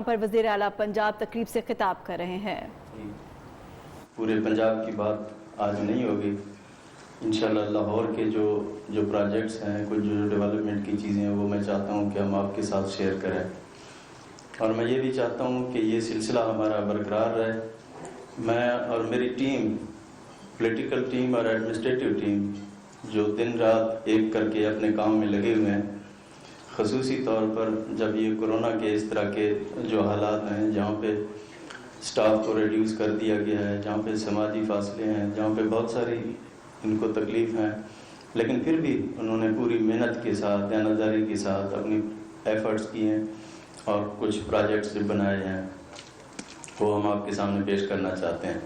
پر وزیر اعلیٰ پنجاب تقریب سے خطاب کر رہے ہیں۔ پورے پنجاب کی بات آج نہیں ہوگی، انشاءاللہ لاہور کے جو پروجیکٹس ہیں، کچھ جو ڈیولپمنٹ کی چیزیں ہیں، وہ میں چاہتا ہوں کہ ہم آپ کے ساتھ شیئر کریں، اور میں یہ بھی چاہتا ہوں کہ یہ سلسلہ ہمارا برقرار رہے۔ میں اور میری ٹیم، پولیٹیکل ٹیم اور ایڈمنسٹریٹو ٹیم، جو دن رات ایک کر کے اپنے کام میں لگے ہوئے ہیں، خصوصی طور پر جب یہ کورونا کے اس طرح کے جو حالات ہیں، جہاں پہ سٹاف کو ریڈیوس کر دیا گیا ہے، جہاں پہ سماجی فاصلے ہیں، جہاں پہ بہت ساری ان کو تکلیف ہیں، لیکن پھر بھی انہوں نے پوری محنت کے ساتھ، دیانتداری کے ساتھ اپنی ایفرٹس کیے ہیں اور کچھ پروجیکٹس جو بنائے ہیں وہ ہم آپ کے سامنے پیش کرنا چاہتے ہیں۔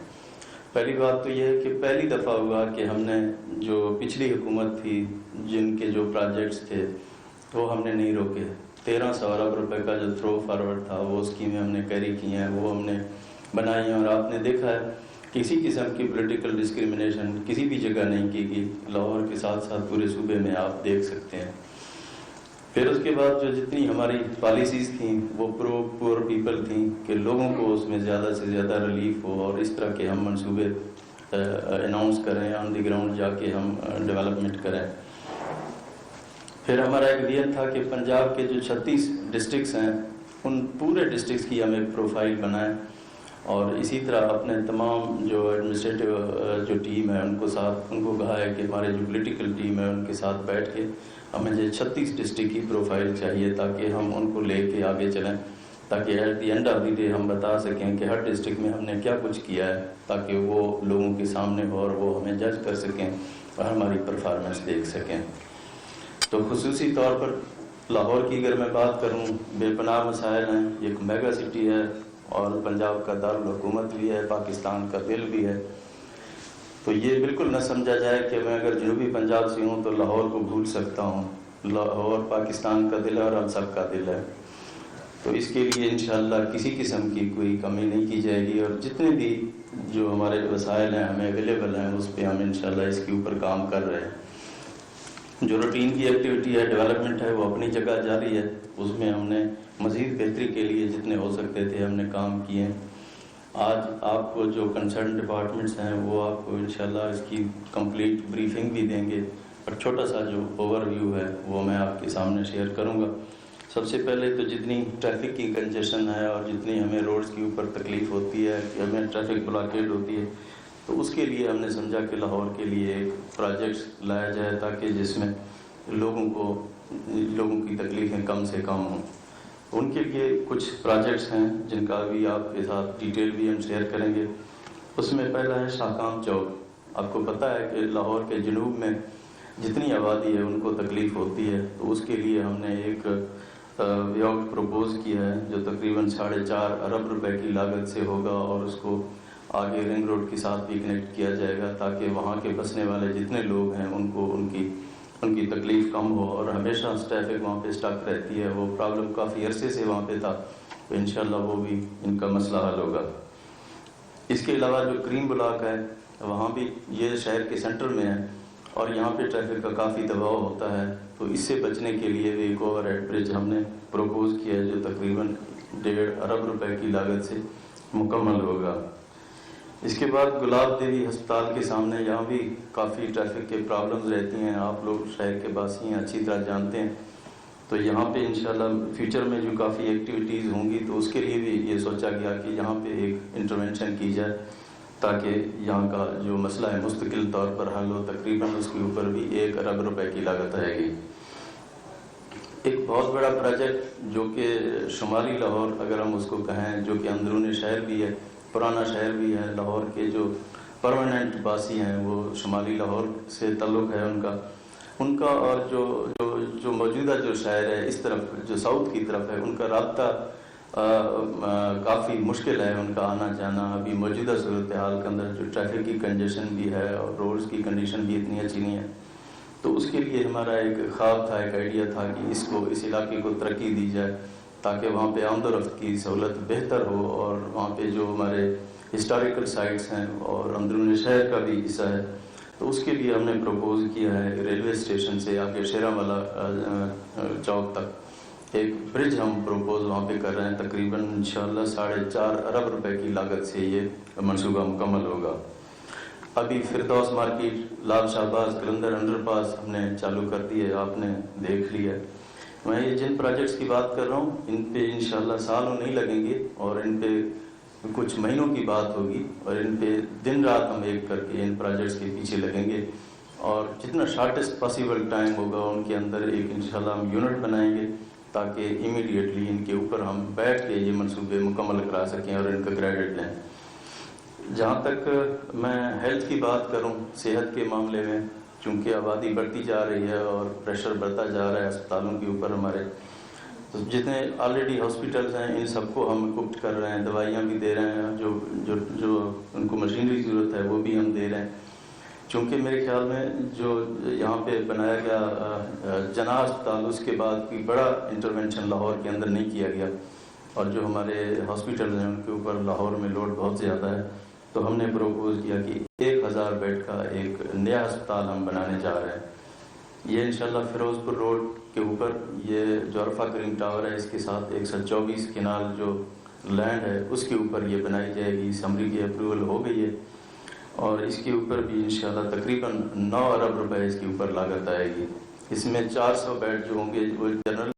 پہلی بات تو یہ ہے کہ پہلی دفعہ ہوا کہ ہم نے جو پچھلی حکومت تھی، جن کے جو پروجیکٹس تھے وہ ہم نے نہیں روکے۔ 1300 ارب روپے کا جو تھرو فارورڈ تھا، وہ اسکیمیں ہم نے کیری کی ہیں، وہ ہم نے بنائی ہیں، اور آپ نے دیکھا ہے کسی قسم کی پولیٹیکل ڈسکریمنیشن کسی بھی جگہ نہیں کی گئی، لاہور کے ساتھ ساتھ پورے صوبے میں آپ دیکھ سکتے ہیں۔ پھر اس کے بعد جو جتنی ہماری پالیسیز تھیں وہ پرو پور پیپل تھیں کہ لوگوں کو اس میں زیادہ سے زیادہ ریلیف ہو، اور اس طرح کے ہم منصوبے اناؤنس کریں، آن دی گراؤنڈ جا کے ہم ڈیولپمنٹ کریں۔ پھر ہمارا ایک نیت تھا کہ پنجاب کے جو 36 ڈسٹرکٹس ہیں، ان پورے ڈسٹرکٹس کی ہم ایک پروفائل بنائیں، اور اسی طرح اپنے تمام جو ایڈمنسٹریٹو جو ٹیم ہے ان کو کہا ہے کہ ہمارے جو پولیٹیکل ٹیم ہے ان کے ساتھ بیٹھ کے ہمیں جو 36 ڈسٹرکٹ کی پروفائل چاہیے، تاکہ ہم ان کو لے کے آگے چلیں، تاکہ at the end of the day ہم بتا سکیں کہ ہر ڈسٹرکٹ میں ہم نے کیا کچھ کیا ہے، تاکہ وہ لوگوں کے سامنے ہو اور وہ ہمیں جج کر سکیں اور ہماری پرفارمنس دیکھ سکیں۔ تو خصوصی طور پر لاہور کی اگر میں بات کروں، بے پناہ مسائل ہیں، یہ ایک میگا سٹی ہے اور پنجاب کا دارالحکومت بھی ہے، پاکستان کا دل بھی ہے، تو یہ بالکل نہ سمجھا جائے کہ میں اگر جنوبی پنجاب سے ہوں تو لاہور کو بھول سکتا ہوں۔ لاہور پاکستان کا دل ہے اور ہم سب کا دل ہے، تو اس کے لیے انشاءاللہ کسی قسم کی کوئی کمی نہیں کی جائے گی، اور جتنے بھی جو ہمارے وسائل ہیں ہمیں اویلیبل ہیں اس پہ ہم انشاءاللہ اس کے اوپر کام کر رہے ہیں۔ جو روٹین کی ایکٹیویٹی ہے، ڈیولپمنٹ ہے، وہ اپنی جگہ جاری ہے، اس میں ہم نے مزید بہتری کے لیے جتنے ہو سکتے تھے ہم نے کام کیے ہیں۔ آج آپ کو جو کنسرن ڈپارٹمنٹس ہیں وہ آپ کو انشاءاللہ اس کی کمپلیٹ بریفنگ بھی دیں گے، اور چھوٹا سا جو اوور ویو ہے وہ میں آپ کے سامنے شیئر کروں گا۔ سب سے پہلے تو جتنی ٹریفک کی کنجیشن ہے اور جتنی ہمیں روڈز کے اوپر تکلیف ہوتی ہے کہ ہمیں ٹریفک بلاکیڈ ہوتی ہے، تو اس کے لیے ہم نے سمجھا کہ لاہور کے لیے ایک پروجیکٹ لایا جائے، تاکہ جس میں لوگوں کی تکلیفیں کم سے کم ہوں۔ ان کے لیے کچھ پروجیکٹس ہیں جن کا بھی آپ کے ساتھ ڈیٹیل بھی ہم شیئر کریں گے۔ اس میں پہلا ہے شاہکام چوک۔ آپ کو پتہ ہے کہ لاہور کے جنوب میں جتنی آبادی ہے ان کو تکلیف ہوتی ہے، تو اس کے لیے ہم نے ایک ویاڈکٹ پروپوز کیا ہے جو تقریباً 4.5 ارب روپے کی لاگت سے ہوگا، اور اس کو آگے رنگ روڈ کے ساتھ بھی کنیکٹ کیا جائے گا، تاکہ وہاں کے بسنے والے جتنے لوگ ہیں ان کو ان کی تکلیف کم ہو، اور ہمیشہ ٹریفک وہاں پہ اسٹک رہتی ہے، وہ پرابلم کافی عرصے سے وہاں پہ تھا، تو انشاءاللہ وہ بھی ان کا مسئلہ حل ہوگا۔ اس کے علاوہ جو کریم بلاک ہے، وہاں بھی یہ شہر کے سینٹر میں ہے، اور یہاں پہ ٹریفک کا کافی دباؤ ہوتا ہے، تو اس سے بچنے کے لیے بھی ایک اوور ہیڈ برج ہم نے پروپوز کیا ہے جو تقریباً 1.5 ارب روپے کی لاگت سے مکمل ہوگا۔ اس کے بعد گلاب دیوی ہسپتال کے سامنے یہاں بھی کافی ٹریفک کے پرابلمز رہتی ہیں، آپ لوگ شہر کے باسی ہیں، اچھی طرح جانتے ہیں، تو یہاں پہ انشاءاللہ فیوچر میں جو کافی ایکٹیویٹیز ہوں گی تو اس کے لیے بھی یہ سوچا گیا کہ یہاں پہ ایک انٹرونشن کی جائے، تاکہ یہاں کا جو مسئلہ ہے مستقل طور پر حل ہو۔ تقریباً اس کے اوپر بھی 1 ارب روپے کی لاگت آئے گی۔ ایک بہت بڑا پروجیکٹ جو کہ شمالی لاہور اگر ہم اس کو کہیں، جو کہ اندرون شہر بھی ہے، پرانا شہر بھی ہے، لاہور کے جو پرماننٹ باسی ہیں وہ شمالی لاہور سے تعلق ہے ان کا اور جو موجودہ جو شہر ہے اس طرف جو ساؤتھ کی طرف ہے، ان کا رابطہ کافی مشکل ہے، ان کا آنا جانا ابھی موجودہ صورتحال کے اندر، جو ٹریفک کی کنجیشن بھی ہے اور روڈز کی کنڈیشن بھی اتنی اچھی نہیں ہے، تو اس کے لیے ہمارا ایک خواب تھا، ایک آئیڈیا تھا کہ اس علاقے کو ترقی دی جائے، تاکہ وہاں پہ آمد و رفت کی سہولت بہتر ہو، اور وہاں پہ جو ہمارے ہسٹوریکل سائٹس ہیں اور اندرون شہر کا بھی حصہ ہے، تو اس کے لیے ہم نے پروپوز کیا ہے ریلوے اسٹیشن سے آگے شیراں والا چوک تک ایک برج ہم پروپوز وہاں پہ کر رہے ہیں، تقریباً انشاءاللہ 4.5 ارب روپے کی لاگت سے یہ منصوبہ مکمل ہوگا۔ ابھی فردوس مارکیٹ، لال شہباز، قلندر انڈر پاس ہم نے چالو کر دی ہے، آپ نے دیکھ لیا۔ میں یہ جن پروجیکٹس کی بات کر رہا ہوں ان پہ انشاءاللہ سالوں نہیں لگیں گے، اور ان پہ کچھ مہینوں کی بات ہوگی، اور ان پہ دن رات ہم ایک کر کے ان پروجیکٹس کے پیچھے لگیں گے، اور جتنا شارٹیسٹ پاسیبل ٹائم ہوگا ان کے اندر ایک انشاءاللہ ہم یونٹ بنائیں گے تاکہ امیڈیٹلی ان کے اوپر ہم بیٹھ کے یہ منصوبے مکمل کرا سکیں اور ان کا کریڈٹ لیں۔ جہاں تک میں ہیلتھ کی بات کروں، صحت کے معاملے میں، چونکہ آبادی بڑھتی جا رہی ہے اور پریشر بڑھتا جا رہا ہے اسپتالوں کے اوپر ہمارے، تو جتنے آلریڈی ہاسپٹلز ہیں ان سب کو ہم اکوپڈ کر رہے ہیں، دوائیاں بھی دے رہے ہیں، جو ان کو مشینری کی ضرورت ہے وہ بھی ہم دے رہے ہیں۔ چونکہ میرے خیال میں جو یہاں پہ بنایا گیا جناح اسپتال، اس کے بعد کوئی بڑا انٹرونشن لاہور کے اندر نہیں کیا گیا، اور جو ہمارے ہاسپٹلز ہیں ان کے اوپر لاہور میں لوڈ بہت زیادہ ہے، تو ہم نے پروپوز کیا کہ 1000 بیڈ کا ایک نیا ہسپتال ہم بنانے جا رہے ہیں۔ یہ انشاءاللہ فیروز پور روڈ کے اوپر، یہ جو عرفہ کریم ٹاور ہے اس کے ساتھ 124 کنال جو لینڈ ہے اس کے اوپر یہ بنائی جائے گی۔ اسمبلی کی اپروول ہو گئی ہے، اور اس کے اوپر بھی انشاءاللہ تقریباً 9 ارب روپے اس کے اوپر لاگت آئے گی۔ اس میں 400 بیڈ جو ہوں گے وہ جنرل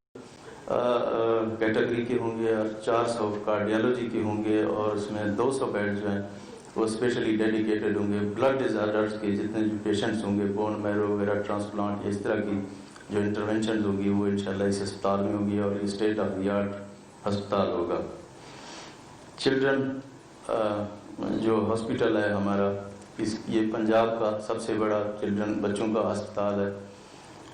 کیٹیگری کے ہوں گے، اور 400 کارڈیالوجی کے ہوں گے، اور اس میں 200 بیڈ جو ہیں وہ اسپیشلی ڈیڈیکیٹڈ ہوں گے بلڈ ڈیزارڈرز کے، جتنے جو پیشنٹس ہوں گے، بون میرو وغیرہ ٹرانسپلانٹ، اس طرح کی جو انٹرونشنز ہوگی وہ انشاءاللہ اس ہسپتال میں ہوگی، اور یہ اسٹیٹ آف دی آرٹ ہسپتال ہوگا۔ چلڈرن جو ہاسپٹل ہے ہمارا، یہ پنجاب کا سب سے بڑا چلڈرن بچوں کا ہسپتال ہے،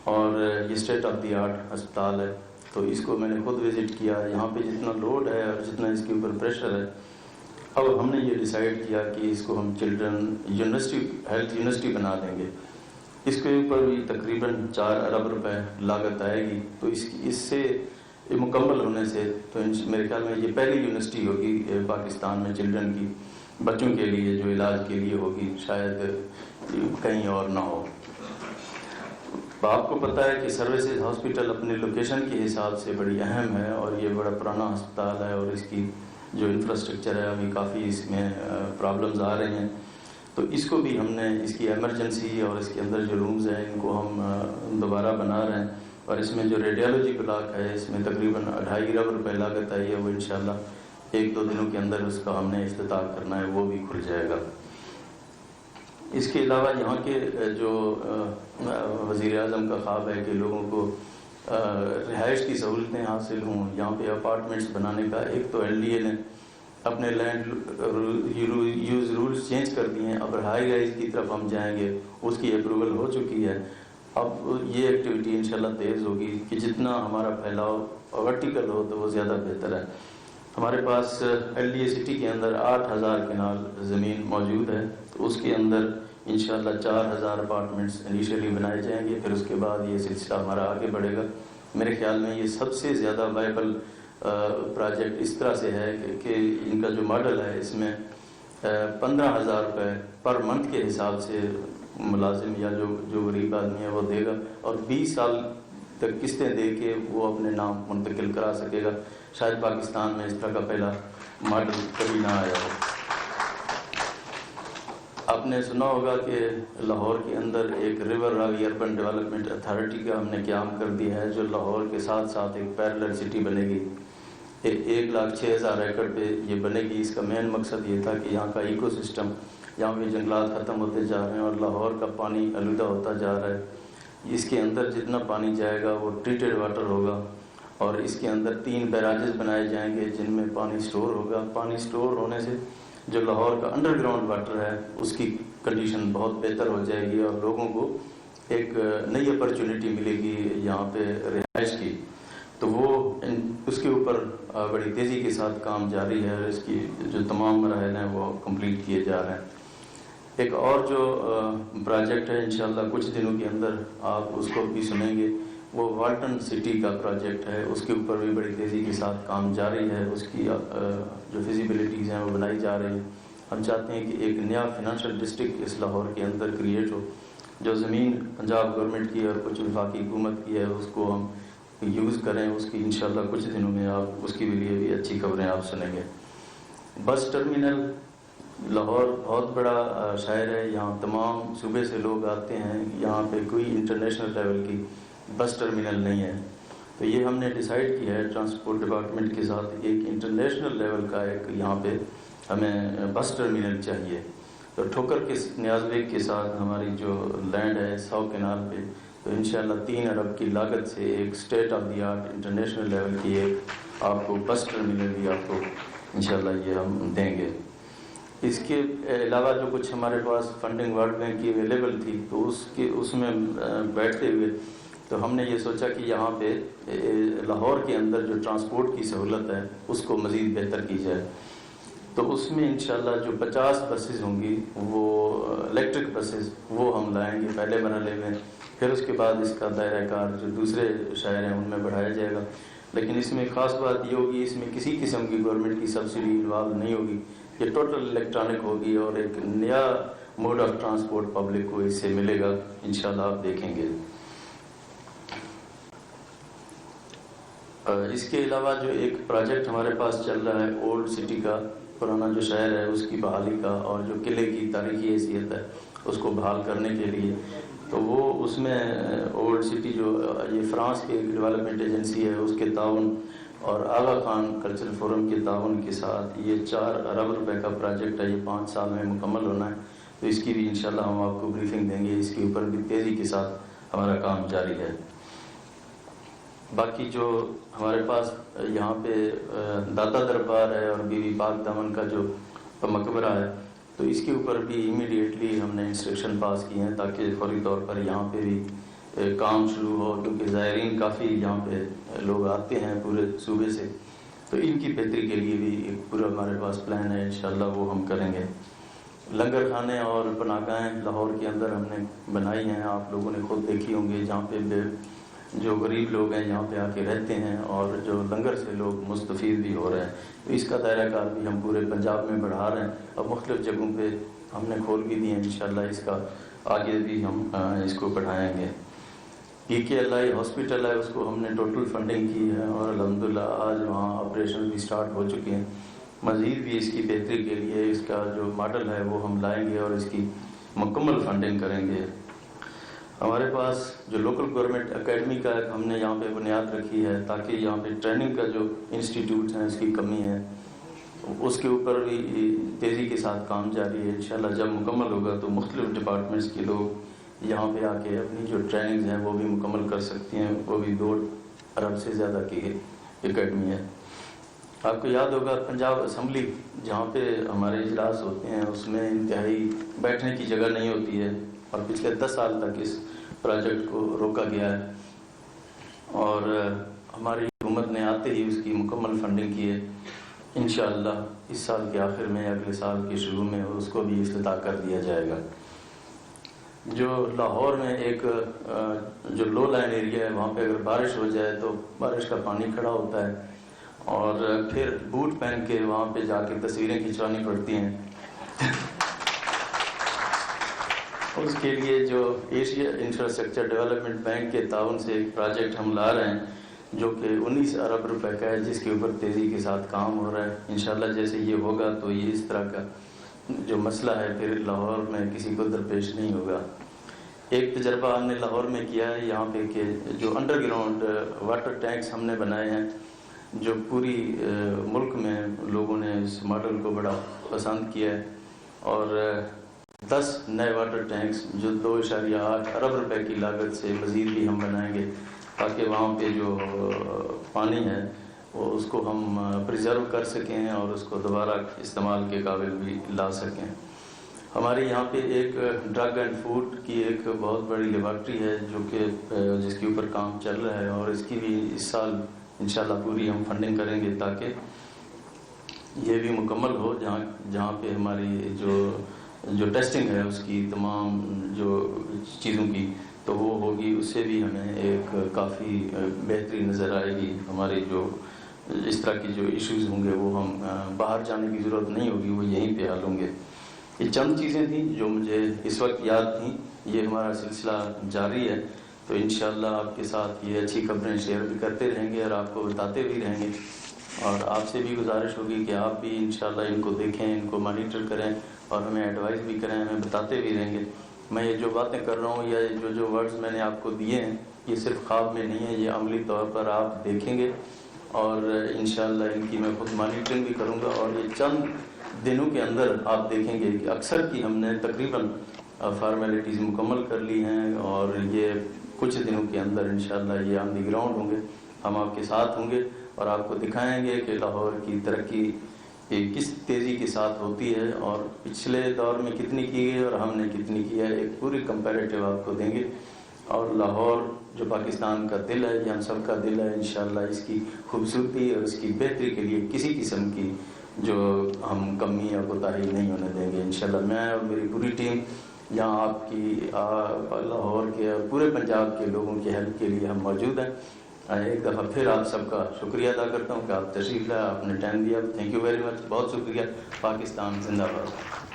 اور یہ اسٹیٹ آف دی آرٹ ہسپتال ہے۔ تو اس کو میں نے خود وزٹ کیا، یہاں پہ جتنا لوڈ ہے اور جتنا اس کے اوپر پریشر ہے، اب ہم نے یہ ڈیسائیڈ کیا کہ اس کو ہم چلڈرن یونیورسٹی، ہیلتھ یونیورسٹی بنا دیں گے۔ اس کے اوپر بھی تقریباً 4 ارب روپے لاگت آئے گی۔ تو اس سے مکمل ہونے سے تو میرے خیال میں یہ پہلی یونیورسٹی ہوگی پاکستان میں چلڈرن کی، بچوں کے لیے جو علاج کے لیے ہوگی، شاید کہیں اور نہ ہو۔ آپ کو پتہ ہے کہ سروسز ہاسپٹل اپنے لوکیشن کے حساب سے بڑی اہم ہے، اور یہ بڑا پرانا ہسپتال ہے، اور اس کی جو انفراسٹرکچر ہے ابھی کافی اس میں پرابلمز آ رہی ہیں۔ تو اس کو بھی ہم نے، اس کی ایمرجنسی اور اس کے اندر جو رومز ہیں ان کو ہم دوبارہ بنا رہے ہیں، اور اس میں جو ریڈیالوجی بلاک ہے اس میں تقریباً 2.5 ارب روپے لاگت آئی ہے، وہ انشاءاللہ 1-2 دنوں کے اندر اس کا ہم نے افتتاح کرنا ہے، وہ بھی کھل جائے گا۔ اس کے علاوہ یہاں کے جو وزیر اعظم کا خواب ہے کہ لوگوں کو رہائش کی سہولتیں حاصل ہوں، یہاں پہ اپارٹمنٹس بنانے کا، ایک تو LDA نے اپنے لینڈ یوز رولز چینج کر دیے ہیں، اب ہائی رائز کی طرف ہم جائیں گے، اس کی اپروول ہو چکی ہے۔ اب یہ ایکٹیویٹی انشاءاللہ تیز ہوگی کہ جتنا ہمارا پھیلاؤ ورٹیکل ہو تو وہ زیادہ بہتر ہے۔ ہمارے پاس LDA سٹی کے اندر 8000 کنال زمین موجود ہے، تو اس کے اندر انشاءاللہ 4000 اپارٹمنٹس انیشیلی بنائے جائیں گے، پھر اس کے بعد یہ سلسلہ ہمارا آگے بڑھے گا۔ میرے خیال میں یہ سب سے زیادہ وائبل پروجیکٹ اس طرح سے ہے کہ ان کا جو ماڈل ہے اس میں 15,000 روپے پر منتھ کے حساب سے ملازم یا جو غریب آدمی ہے وہ دے گا، اور 20 سال تک قسطیں دے کے وہ اپنے نام منتقل کرا سکے گا۔ شاید پاکستان میں اس طرح کا پہلا ماڈل کبھی نہ آیا ہو۔ آپ نے سنا ہوگا کہ لاہور کے اندر ایک ریور راوی اربن ڈیولپمنٹ اتھارٹی کا ہم نے قیام کر دیا ہے، جو لاہور کے ساتھ ساتھ ایک پیرلل سٹی بنے گی۔ 1,06,000 ایکڑ پہ یہ بنے گی۔ اس کا مین مقصد یہ تھا کہ یہاں کا ایکو سسٹم، یہاں پہ جنگلات ختم ہوتے جا رہے ہیں اور لاہور کا پانی آلودہ ہوتا جا رہا ہے، اس کے اندر جتنا پانی جائے گا وہ ٹریٹڈ واٹر ہوگا، اور اس کے اندر 3 بیراجز بنائے جائیں گے جن میں پانی سٹور ہوگا۔ پانی سٹور ہونے سے جو لاہور کا انڈر گراؤنڈ واٹر ہے اس کی کنڈیشن بہت بہتر ہو جائے گی، اور لوگوں کو ایک نئی اپرچونٹی ملے گی یہاں پہ رہائش کی۔ تو وہ اس کے اوپر بڑی تیزی کے ساتھ کام جاری ہے، اور اس کی جو تمام مراحل ہیں وہ کمپلیٹ کیے جا رہے ہیں۔ ایک اور جو پروجیکٹ ہے انشاءاللہ کچھ دنوں کے اندر آپ اس کو بھی سنیں گے، وہ والٹن سٹی کا پروجیکٹ ہے، اس کے اوپر بھی بڑی تیزی کے ساتھ کام جاری ہے، اس کی جو فیزیبلٹیز ہیں وہ بنائی جا رہی ہیں۔ ہم چاہتے ہیں کہ ایک نیا فائنانشل ڈسٹرکٹ اس لاہور کے اندر کریٹ ہو، جو زمین پنجاب گورنمنٹ کی اور کچھ وفاقی حکومت کی ہے اس کو ہم یوز کریں، اس کی انشاءاللہ کچھ دنوں میں آپ اس کے لیے بھی اچھی خبریں آپ سنیں گے۔ بس ٹرمینل لاہور بہت بڑا شہر ہے، یہاں تمام صوبے سے لوگ آتے ہیں، یہاں پہ کوئی انٹرنیشنل لیول کی بس ٹرمینل نہیں ہے، تو یہ ہم نے ڈیسائیڈ کیا ہے ٹرانسپورٹ ڈپارٹمنٹ کے ساتھ ایک انٹرنیشنل لیول کا ایک یہاں پہ ہمیں بس ٹرمینل چاہیے۔ تو ٹھوکر کے نیاز بیگ کے ساتھ ہماری جو لینڈ ہے 100 کنال پہ، تو انشاءاللہ 3 ارب کی لاگت سے ایک state of the art international level کی ایک آپ کو بس ٹرمینل بھی آپ کو انشاءاللہ یہ ہم دیں گے۔ اس کے علاوہ جو کچھ ہمارے پاس فنڈنگ ورلڈ بینک کی اویلیبل تھی، تو اس میں بیٹھتے ہوئے تو ہم نے یہ سوچا کہ یہاں پہ لاہور کے اندر جو ٹرانسپورٹ کی سہولت ہے اس کو مزید بہتر کی جائے۔ تو اس میں انشاءاللہ جو 50 بسز ہوں گی وہ الیکٹرک بسز وہ ہم لائیں گے پہلے مرحلے میں، پھر اس کے بعد اس کا دائرہ کار جو دوسرے شہر ہیں ان میں بڑھایا جائے گا۔ لیکن اس میں خاص بات یہ ہوگی، اس میں کسی قسم کی گورنمنٹ کی سبسڈی انوالو نہیں ہوگی، یہ ٹوٹل الیکٹرانک ہوگی اور ایک نیا موڈ آف ٹرانسپورٹ پبلک کو اس سے ملے گا، انشاءاللہ آپ دیکھیں گے۔ اس کے علاوہ جو ایک پروجیکٹ ہمارے پاس چل رہا ہے اولڈ سٹی کا، پرانا جو شہر ہے اس کی بحالی کا، اور جو قلعے کی تاریخی حیثیت ہے اس کو بحال کرنے کے لیے، تو وہ اس میں اولڈ سٹی جو یہ فرانس کی ایک ڈیولپمنٹ ایجنسی ہے اس کے تعاون اور آغا خان کلچرل فورم کے تعاون کے ساتھ یہ 4 ارب روپے کا پروجیکٹ ہے، یہ 5 سال میں مکمل ہونا ہے، تو اس کی بھی انشاءاللہ ہم آپ کو بریفنگ دیں گے، اس کے اوپر بھی تیزی کے ساتھ ہمارا کام جاری ہے۔ باقی جو ہمارے پاس یہاں پہ داتا دربار ہے اور بی بی پاک دامن کا جو مقبرہ ہے، تو اس کے اوپر بھی امیڈیٹلی ہم نے انسٹرکشن پاس کیے ہیں تاکہ فوری طور پر یہاں پہ بھی کام شروع ہو، کیونکہ زائرین کافی یہاں پہ لوگ آتے ہیں پورے صوبے سے، تو ان کی بہتری کے لیے بھی ایک پورا ہمارے پاس پلان ہے، انشاءاللہ وہ ہم کریں گے۔ لنگر خانے اور پناہگاہیں لاہور کے اندر ہم نے بنائی ہیں، آپ لوگوں نے خود دیکھی ہوں گے، جہاں پہ جو غریب لوگ ہیں یہاں پہ آ کے رہتے ہیں اور جو لنگر سے لوگ مستفید بھی ہو رہے ہیں، تو اس کا دائرہ کار بھی ہم پورے پنجاب میں بڑھا رہے ہیں، اور مختلف جگہوں پہ ہم نے کھول بھی دی ہیں، انشاءاللہ اس کا آگے بھی ہم اس کو بڑھائیں گے۔ PKLI ہاسپٹل ہے، اس کو ہم نے ٹوٹل فنڈنگ کی ہے اور الحمدللہ آج وہاں آپریشن بھی سٹارٹ ہو چکے ہیں۔ مزید بھی اس کی بہتری کے لیے اس کا جو ماڈل ہے وہ ہم لائیں گے اور اس کی مکمل فنڈنگ کریں گے۔ ہمارے پاس جو لوکل گورنمنٹ اکیڈمی کا ہم نے یہاں پہ بنیاد رکھی ہے تاکہ یہاں پہ ٹریننگ کا جو انسٹیٹیوٹ ہیں اس کی کمی ہے، اس کے اوپر بھی تیزی کے ساتھ کام جاری ہے۔ انشاءاللہ جب مکمل ہوگا تو مختلف ڈپارٹمنٹس کے لوگ یہاں پہ آ کے اپنی جو ٹریننگز ہیں وہ بھی مکمل کر سکتی ہیں، وہ بھی 2 ارب سے زیادہ کی اکیڈمی ہے۔ آپ کو یاد ہوگا پنجاب اسمبلی جہاں پہ ہمارے اجلاس ہوتے ہیں اس میں انتہائی بیٹھنے کی جگہ نہیں ہوتی ہے، اور پچھلے 10 سال تک اس پروجیکٹ کو روکا گیا ہے، اور ہماری حکومت نے آتے ہی اس کی مکمل فنڈنگ کی ہے۔ انشاءاللہ اس سال کے آخر میں اگلے سال کے شروع میں اس کو بھی افتتاح کر دیا جائے گا۔ جو لاہور میں ایک جو لو لائن ایریا ہے وہاں پہ اگر بارش ہو جائے تو بارش کا پانی کھڑا ہوتا ہے، اور پھر بوٹ پہن کے وہاں پہ جا کے تصویریں کھنچوانی پڑتی ہیں۔ اس کے لیے جو ایشیا انفراسٹرکچر ڈیولپمنٹ بینک کے تعاون سے ایک پروجیکٹ ہم لا رہے ہیں جو کہ 19 ارب روپے کا ہے، جس کے اوپر تیزی کے ساتھ کام ہو رہا ہے۔ انشاءاللہ جیسے یہ ہوگا تو یہ اس طرح کا جو مسئلہ ہے پھر لاہور میں کسی کو درپیش نہیں ہوگا۔ ایک تجربہ ہم نے لاہور میں کیا ہے یہاں پہ کہ جو انڈر گراؤنڈ واٹر ٹینکس ہم نے بنائے ہیں، جو پوری ملک میں لوگوں نے اس ماڈل کو بڑا پسند کیا ہے، اور 10 نئے واٹر ٹینکس جو 2.8 ارب روپے کی لاگت سے مزید بھی ہم بنائیں گے تاکہ وہاں پہ جو پانی ہے وہ اس کو ہم پریزرو کر سکیں اور اس کو دوبارہ استعمال کے قابل بھی لا سکیں۔ ہمارے یہاں پہ ایک ڈرگ اینڈ فوڈ کی ایک بہت بڑی لیبارٹری ہے جو کہ جس کے اوپر کام چل رہا ہے، اور اس کی بھی اس سال انشاءاللہ پوری ہم فنڈنگ کریں گے تاکہ یہ بھی مکمل ہو، جہاں پہ ہماری جو ٹیسٹنگ ہے اس کی تمام جو چیزوں کی تو وہ ہوگی، اس سے بھی ہمیں ایک کافی بہتری نظر آئے گی۔ ہمارے جو اس طرح کی جو ایشوز ہوں گے وہ ہم باہر جانے کی ضرورت نہیں ہوگی، وہ یہیں پہ حل ہوں گے۔ یہ چند چیزیں تھیں جو مجھے اس وقت یاد تھیں، یہ ہمارا سلسلہ جاری ہے، تو تو انشاءاللہ آپ کے ساتھ یہ اچھی خبریں شیئر بھی کرتے رہیں گے اور آپ کو بتاتے بھی رہیں گے، اور آپ سے بھی گزارش ہوگی کہ آپ بھی انشاءاللہ ان کو دیکھیں، ان کو مانیٹر کریں اور ہمیں ایڈوائز بھی کریں، ہمیں بتاتے بھی رہیں گے۔ میں یہ جو باتیں کر رہا ہوں یا جو ورڈز میں نے آپ کو دیے ہیں، یہ صرف خواب میں نہیں ہے، یہ عملی طور پر آپ دیکھیں گے، اور انشاءاللہ ان کی میں خود مانیٹرنگ بھی کروں گا، اور یہ چند دنوں کے اندر آپ دیکھیں گے کہ اکثر کی ہم نے تقریباً فارمیلٹیز مکمل کر لی ہیں، اور یہ کچھ دنوں کے اندر انشاءاللہ یہ آن دی گراؤنڈ ہوں گے، ہم آپ کے ساتھ ہوں گے اور آپ کو دکھائیں گے کہ لاہور کی ترقی کس تیزی کے ساتھ ہوتی ہے، اور پچھلے دور میں کتنی کی گئی اور ہم نے کتنی کی ہے، ایک پوری کمپیریٹیو آپ کو دیں گے، اور لاہور جو پاکستان کا دل ہے، یہ ہم سب کا دل ہے، انشاءاللہ اس کی خوبصورتی اور اس کی بہتری کے لیے کسی قسم کی جو ہم کمی یا کوتاہی نہیں ہونے دیں گے انشاءاللہ۔ میں اور میری پوری ٹیم یہاں آپ کی لاہور کے اور پورے پنجاب کے لوگوں کی ہیلپ کے لیے ہم موجود ہیں۔ ایک دفعہ پھر آپ سب کا شکریہ ادا کرتا ہوں کہ آپ تشریف لائے، آپ نے ٹائم دیا، تھینک یو ویری مچ، بہت شکریہ۔ پاکستان زندہ باد۔